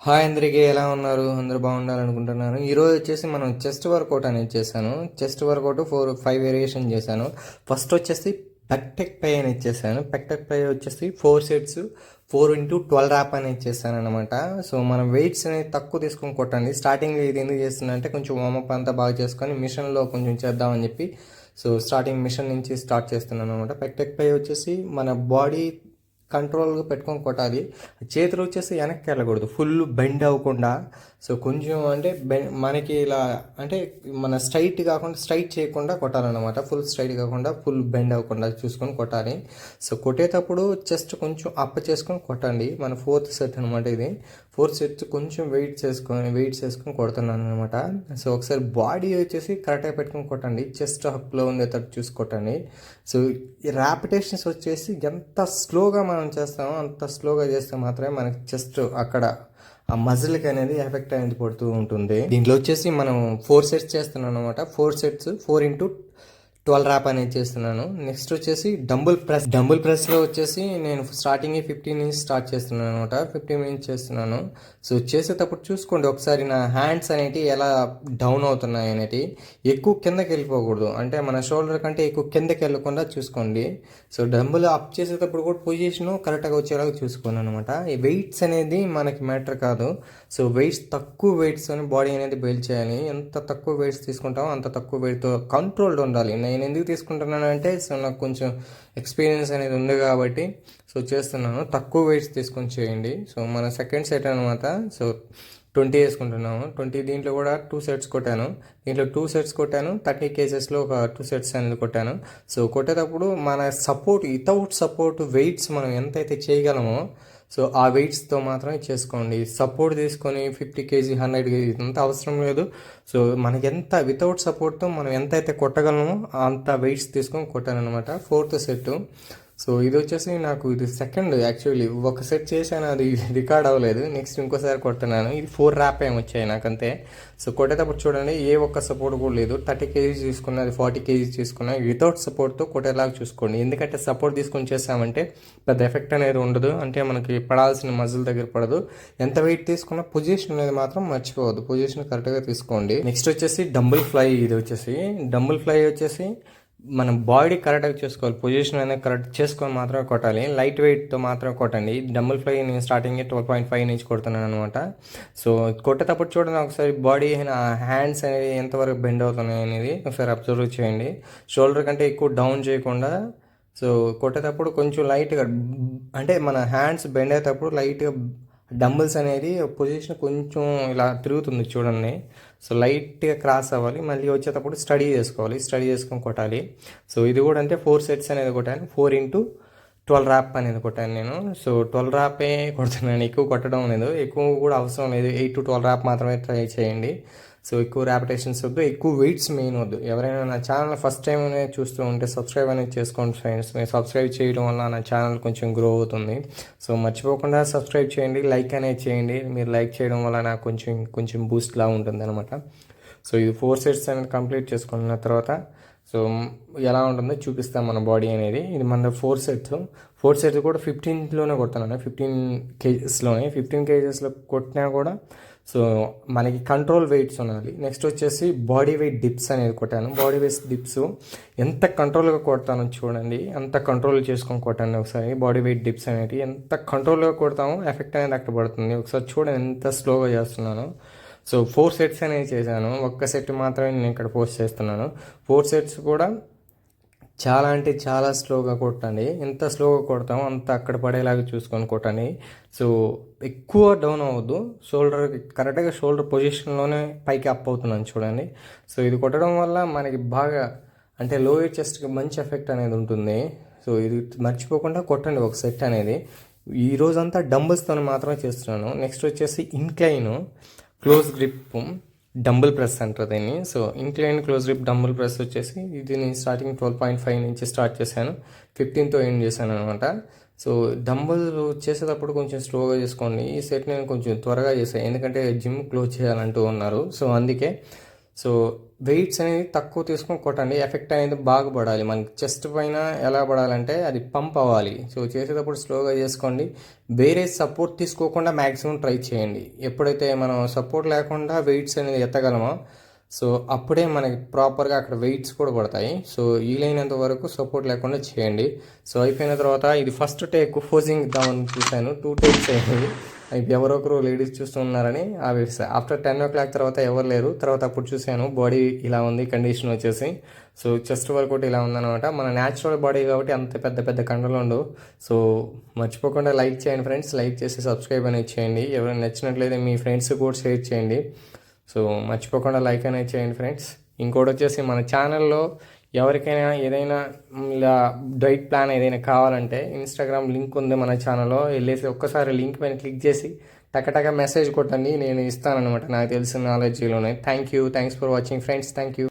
Hi అందరికీ ఎలా ఉన్నారు? అందరూ బాగుండాలనుకుంటున్నాను. ఈరోజు వచ్చేసి మనం చెస్ట్ వర్కౌట్ అనేది చేశాను. చెస్ట్ వర్కౌట్ 5 వేరియేషన్ చేశాను. ఫస్ట్ వచ్చేసి పెక్టెక్ పై అనేది చేశాను. పెక్టెక్ పై వచ్చేసి 4 సెట్స్ 4x12 ర్యాప్ అనేది చేశాను అనమాట. సో మనం వెయిట్స్ అనేది తక్కువ తీసుకొని కొట్టండి. స్టార్టింగ్ ఇది ఎందుకు చేస్తున్నా అంటే కొంచెం వార్మప్ అంతా బాగా చేసుకొని మిషన్లో కొంచెం చేద్దామని చెప్పి సో స్టార్టింగ్ మిషన్ నుంచి స్టార్ట్ చేస్తున్నాను అనమాట. పెక్టెక్ పై వచ్చేసి మన బాడీ కంట్రోల్గా పెట్టుకొని కొట్టాలి. చేతులు వచ్చేసి వెనక్కి వెళ్ళకూడదు, ఫుల్ బెండ్ అవ్వకుండా. సో కొంచెం అంటే మనకి ఇలా అంటే మన స్ట్రైట్ కాకుండా స్ట్రైట్ చేయకుండా కొట్టాలన్నమాట. ఫుల్ స్ట్రైట్ కాకుండా ఫుల్ బెండ్ అవ్వకుండా చూసుకొని కొట్టాలి. సో కొట్టేటప్పుడు చెస్ట్ కొంచెం అప్ చేసుకొని కొట్టండి. మన 4th సెట్ అనమాట ఇది. 4th సెట్ కొంచెం వెయిట్ చేసుకొని కొడుతున్నాను అనమాట. సో ఒకసారి బాడీ వచ్చేసి కరెక్ట్గా పెట్టుకొని కొట్టండి. చెస్ట్ అప్లో ఉండేటట్టు చూసి కొట్టండి. సో ఈ ర్యాపిటేషన్స్ వచ్చేసి ఎంత స్లోగా మనం చేస్తామో అంత స్లోగా చేస్తే మాత్రమే మనకి చెస్ట్ అక్కడ ఆ మజిల్కి అనేది ఎఫెక్ట్ అనేది పడుతూ ఉంటుంది. దీంట్లో వచ్చేసి మనం 4 సెట్స్ చేస్తున్నాం అనమాట. 4 సెట్స్ 4x12 ర్యాప్ అనేది చేస్తున్నాను. నెక్స్ట్ వచ్చేసి డంబుల్ ప్రెస్లో వచ్చేసి నేను స్టార్టింగ్ 15 నుంచి స్టార్ట్ చేస్తున్నాను అనమాట. 15 మినిట్స్ చేస్తున్నాను. సో చేసేటప్పుడు చూసుకోండి ఒకసారి నా హ్యాండ్స్ అనేవి ఎలా డౌన్ అవుతున్నాయి అనేవి. ఎక్కువ కిందకి వెళ్ళిపోకూడదు, అంటే మన షోల్డర్ కంటే ఎక్కువ కిందకి వెళ్ళకుండా చూసుకోండి. సో డంబుల్ అప్ చేసేటప్పుడు కూడా పొజిషన్ కరెక్ట్గా వచ్చేలాగా చూసుకోండి అనమాట. ఈ వెయిట్స్ అనేది మనకి మ్యాటర్ కాదు. సో తక్కువ వెయిట్స్ అని బాడీ అనేది బిల్డ్ చేయాలి. ఎంత తక్కువ వెయిట్స్ తీసుకుంటామో అంత తక్కువ వెయిట్తో కంట్రోల్డ్ ఉండాలి. నేను ఎందుకు తీసుకుంటున్నాను అంటే సో నాకు కొంచెం ఎక్స్పీరియన్స్ అనేది ఉంది కాబట్టి సో చేస్తున్నాను. తక్కువ వెయిట్స్ తీసుకొని చేయండి. సో మన సెకండ్ సెట్ అనమాట. సో 20 వేసుకుంటున్నాము. 20 దీంట్లో కూడా 2 సెట్స్ కొట్టాను. దీంట్లో 2 సెట్స్ కొట్టాను. 30 కేజెస్లో ఒక 2 సెట్స్ అనేది కొట్టాను. సో కొట్టేటప్పుడు మన వితౌట్ సపోర్ట్ వెయిట్స్ మనం ఎంతైతే చేయగలమో సో ఆ వెయిట్స్తో మాత్రమే చేసుకోండి. సపోర్ట్ తీసుకొని 50 కేజీ 100 కేజీ అంత అవసరం లేదు. సో మనకి వితౌట్ సపోర్ట్తో మనం ఎంతైతే కొట్టగలమో అంత వెయిట్స్ తీసుకొని కొట్టానమాట. 4th set. సో ఇది వచ్చేసి నాకు ఇది సెకండ్. యాక్చువల్లీ ఒక సెట్ చేశాను, అది రికార్డ్ అవ్వలేదు. నెక్స్ట్ ఇంకోసారి కొడుతున్నాను. ఇది 4 ర్యాప్ ఏమి వచ్చాయి నాకంతే. సో కొట్టేటప్పుడు చూడండి ఏ ఒక్క సపోర్ట్ కూడా లేదు. 30 కేజీస్ తీసుకున్నా, అది 40 కేజీస్ తీసుకున్నా వితౌట్ సపోర్ట్తో కొట్టేలాగా చూసుకోండి. ఎందుకంటే సపోర్ట్ తీసుకొని చేసామంటే పెద్ద ఎఫెక్ట్ అనేది ఉండదు, అంటే మనకి పడాల్సిన మజిల్ దగ్గర పడదు. ఎంత వెయిట్ తీసుకున్నా పొజిషన్ అనేది మాత్రం మర్చిపోవద్దు, పొజిషన్ కరెక్ట్గా తీసుకోండి. నెక్స్ట్ వచ్చేసి డంబుల్ ఫ్లై. ఇది వచ్చేసి డంబుల్ ఫ్లై వచ్చేసి మనం బాడీ కరెక్ట్గా చేసుకోవాలి, పొజిషన్ అనేది కరెక్ట్ చేసుకొని మాత్రమే కొట్టాలి. లైట్ వెయిట్తో మాత్రమే కొట్టండి. డంబుల్ ఫ్లై నేను స్టార్టింగ్ 12.5 నుంచి కొడుతున్నాను అనమాట. సో కొట్టేటప్పుడు చూడండి ఒకసారి బాడీ హ్యాండ్స్ అనేది ఎంతవరకు బెండ్ అవుతున్నాయి అనేది ఒకసారి అబ్జర్వ్ చేయండి. షోల్డర్ కంటే ఎక్కువ డౌన్ చేయకుండా. సో కొట్టేటప్పుడు కొంచెం లైట్గా అంటే మన హ్యాండ్స్ బెండ్ అయ్యేటప్పుడు లైట్గా డంబుల్స్ అనేది పొజిషన్ కొంచెం ఇలా తిరుగుతుంది చూడండి. సో లైట్గా క్రాస్ అవ్వాలి. మళ్ళీ వచ్చేటప్పుడు స్టడీ చేసుకొని కొట్టాలి. సో ఇది కూడా అంటే 4 సెట్స్ అనేది కొట్టాను. 4x12 ర్యాప్ అనేది కొట్టాను నేను. సో 12 ర్యాపే కొడుతున్నాను, ఎక్కువ కొట్టడం లేదు. ఎక్కువ కూడా అవసరం లేదు. 8 to 12 ర్యాప్ మాత్రమే ట్రై చేయండి. సో ఎక్కువ ర్యాపిటేషన్స్ వద్దు, ఎక్కువ వెయిట్స్ మెయిన్ వద్దు. ఎవరైనా నా ఛానల్ ఫస్ట్ టైం అనేది చూస్తూ ఉంటే సబ్స్క్రైబ్ అనేది చేసుకోండి ఫ్రెండ్స్. మీరు సబ్స్క్రైబ్ చేయడం వల్ల నా ఛానల్ కొంచెం గ్రో అవుతుంది. సో మర్చిపోకుండా సబ్స్క్రైబ్ చేయండి, లైక్ అనేది చేయండి. మీరు లైక్ చేయడం వల్ల నాకు కొంచెం బూస్ట్లా ఉంటుంది అనమాట. సో ఇది 4 సెట్స్ అనేది కంప్లీట్ చేసుకున్న తర్వాత సో ఎలా ఉంటుందో చూపిస్తాం మన బాడీ అనేది. ఇది మన 4 సెట్స్ కూడా 15లోనే కొడతాను. 15 కేజెస్లోనే 15 కేజెస్లో కొట్టినా కూడా సో మనకి కంట్రోల్ వెయిట్స్ ఉండాలి. నెక్స్ట్ వచ్చేసి బాడీ వెయిట్ డిప్స్ అనేది కొట్టాను. బాడీ వెయిట్ డిప్స్ ఎంత కంట్రోల్గా కొడతానో చూడండి, అంత కంట్రోల్ చేసుకొని కొట్టాను. ఒకసారి బాడీ వెయిట్ డిప్స్ అనేవి ఎంత కంట్రోల్గా కొడతామో ఎఫెక్ట్ అనేది అక్కడ పడుతుంది. ఒకసారి చూడండి ఎంత స్లోగా చేస్తున్నాను. సో 4 సెట్స్ అనేది చేశాను. ఒక్క సెట్ మాత్రమే నేను ఇక్కడ పోస్ట్ చేస్తున్నాను. 4 సెట్స్ కూడా చాలా అంటే చాలా స్లోగా కొట్టండి. ఎంత స్లోగా కొడతామో అంత అక్కడ పడేలాగా చూసుకొని కొట్టండి. సో ఎక్కువ డౌన్ అవ్వద్దు. కరెక్ట్గా షోల్డర్ పొజిషన్లోనే పైకి అప్ అవుతున్నాను చూడండి. సో ఇది కొట్టడం వల్ల మనకి బాగా అంటే లోయర్ చెస్ట్కి మంచి ఎఫెక్ట్ అనేది ఉంటుంది. సో ఇది మర్చిపోకుండా కొట్టండి ఒక సెట్ అనేది. ఈ రోజంతా డంబుల్స్తో మాత్రమే చేస్తున్నాను. నెక్స్ట్ వచ్చేసి incline close grip dumbbell press అంటారు దీన్ని. So incline close grip dumbbell press వచ్చేసి ఇది నేను స్టార్టింగ్ 12.5 నుంచి స్టార్ట్ చేశాను. 15తో ఎండ్ చేశాను అనమాట. సో డంబుల్ చేసేటప్పుడు కొంచెం స్లోగా చేసుకోండి. ఈ సెట్ నేను కొంచెం త్వరగా చేశాను, ఎందుకంటే జిమ్ క్లోజ్ చేయాలంటూ ఉన్నారు. సో అందుకే సో వెయిట్స్ అనేది తక్కువ తీసుకొని కొట్టండి, ఎఫెక్ట్ అనేది బాగా పడాలి. మనకి చెస్ట్ పైన ఎలా పడాలంటే అది పంప్ అవ్వాలి. సో చేసేటప్పుడు స్లోగా చేసుకోండి, వేరే సపోర్ట్ తీసుకోకుండా మ్యాక్సిమం ట్రై చేయండి. ఎప్పుడైతే మనం సపోర్ట్ లేకుండా వెయిట్స్ అనేది ఎత్తగలమో సో అప్పుడే మనకి ప్రాపర్గా అక్కడ వెయిట్స్ కూడా పడతాయి. సో వీలైనంత వరకు సపోర్ట్ లేకుండా చేయండి. సో అయిపోయిన తర్వాత ఇది ఫస్ట్ టేక్ పోజింగ్ ఇద్దామని చూశాను, 2 టేక్స్ అయింది. ఎవరో ఒకరు లేడీస్ చూస్తున్నారని ఆపేసా. ఆఫ్టర్ 10 o'clock తర్వాత ఎవరు లేరు. తర్వాత అప్పుడు చూశాను బాడీ ఇలా ఉంది, కండిషన్ వచ్చేసి. సో చెస్ట్ వర్కౌట్ ఇలా ఉందన్నమాట. మన న్యాచురల్ బాడీ కాబట్టి అంత పెద్ద పెద్ద కండలు ఉండవు. సో మర్చిపోకుండా లైక్ చేయండి ఫ్రెండ్స్, లైక్ చేసి సబ్స్క్రైబ్ అనేది చేయండి. ఎవరైనా నచ్చినట్లయితే మీ ఫ్రెండ్స్ కూడా షేర్ చేయండి. సో మర్చిపోకుండా లైక్ అనేది చేయండి ఫ్రెండ్స్. ఇంకోటి వచ్చేసి మన ఛానల్లో ఎవరికైనా ఏదైనా ఇలా డైట్ ప్లాన్ ఏదైనా కావాలంటే ఇన్స్టాగ్రామ్ లింక్ ఉంది మన ఛానల్లో, వెళ్ళేసి ఒక్కసారి లింక్ పైన క్లిక్ చేసి టకటక మెసేజ్ కొట్టండి, నేను ఇస్తానన్నమాట నాకు తెలిసిన నాలెడ్జ్లోనే. Thanks for watching friends, thank you.